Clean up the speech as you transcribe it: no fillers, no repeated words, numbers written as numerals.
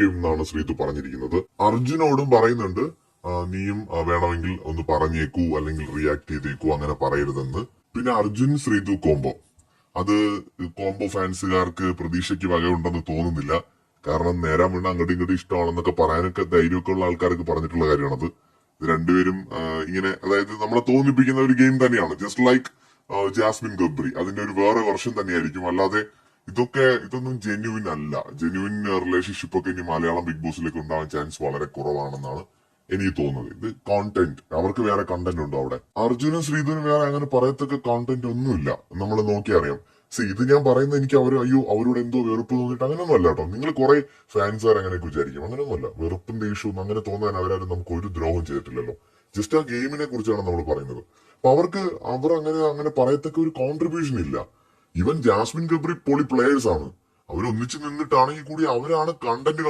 എന്നാണ് ശ്രീതു പറഞ്ഞിരിക്കുന്നത്. അർജുനോടും പറയുന്നുണ്ട് നീയും വേണമെങ്കിൽ ഒന്ന് പറഞ്ഞേക്കൂ അല്ലെങ്കിൽ റിയാക്ട് ചെയ്തേക്കൂ, അങ്ങനെ പറയരുതെന്ന്. പിന്നെ അർജുൻ ശ്രീതു കോംബോ, അത് കോംബോ ഫാൻസുകാർക്ക് പ്രതീക്ഷയ്ക്ക് വകയുണ്ടെന്ന് തോന്നുന്നില്ല. കാരണം നേരാൻ വീണ് അങ്ങോട്ടും ഇങ്ങോട്ടും ഇഷ്ടമാണെന്നൊക്കെ പറയാനൊക്കെ ധൈര്യമൊക്കെ ഉള്ള ആൾക്കാർക്ക് പറഞ്ഞിട്ടുള്ള കാര്യമാണത്. ഇത് രണ്ടുപേരും ഇങ്ങനെ, അതായത് നമ്മളെ തോന്നിപ്പിക്കുന്ന ഒരു ഗെയിം തന്നെയാണ്. ജസ്റ്റ് ലൈക്ക് ജാസ്മിൻ ഗബ്രി, അതിന്റെ ഒരു വേറെ വെർഷൻ തന്നെയായിരിക്കും. അല്ലാതെ ഇതൊന്നും ജെന്യുവിൻ അല്ല. ജെന്യുവിൻ റിലേഷൻഷിപ്പ് ഒക്കെ ഇനി മലയാളം ബിഗ് ബോസിലേക്ക് ഉണ്ടാവാൻ ചാൻസ് വളരെ കുറവാണെന്നാണ് എനിക്ക് തോന്നുന്നത്. ഇത് കോണ്ടന്റ്, അവർക്ക് വേറെ കണ്ടന്റ് ഉണ്ടോ അവിടെ? അർജുനും ശ്രീധുനും വേറെ അങ്ങനെ പറയത്തക്ക കോണ്ടന്റ് ഒന്നുമില്ല. നമ്മൾ നോക്കി അറിയാം. ഇത് ഞാൻ പറയുന്നത് എനിക്ക് അവരോട് എന്തോ വെറുപ്പ് തോന്നിയിട്ട് അങ്ങനെയൊന്നും അല്ല കേട്ടോ. നിങ്ങൾ കുറെ ഫാൻസുകാർ അങ്ങനെയൊക്കെ വിചാരിക്കും. അങ്ങനെയൊന്നുമല്ല. വെറുപ്പും ദേഷ്യവും അങ്ങനെ തോന്നാൻ അവരാരും നമുക്ക് ഒരു ദ്രോഹം ചെയ്തിട്ടില്ലല്ലോ. ജസ്റ്റ് ആ ഗെയിമിനെ കുറിച്ചാണ് നമ്മൾ പറയുന്നത്. അപ്പൊ അവർ അങ്ങനെ പറയത്തക്ക ഒരു കോൺട്രിബ്യൂഷൻ ഇല്ല. ഈവൻ ജാസ്മിൻ ഗബ്രി പൊളി പ്ലേയേഴ്സ് ആണ്. അവരൊന്നിച്ച് നിന്നിട്ടാണെങ്കിൽ കൂടി അവരാണ് കണ്ടന്റ്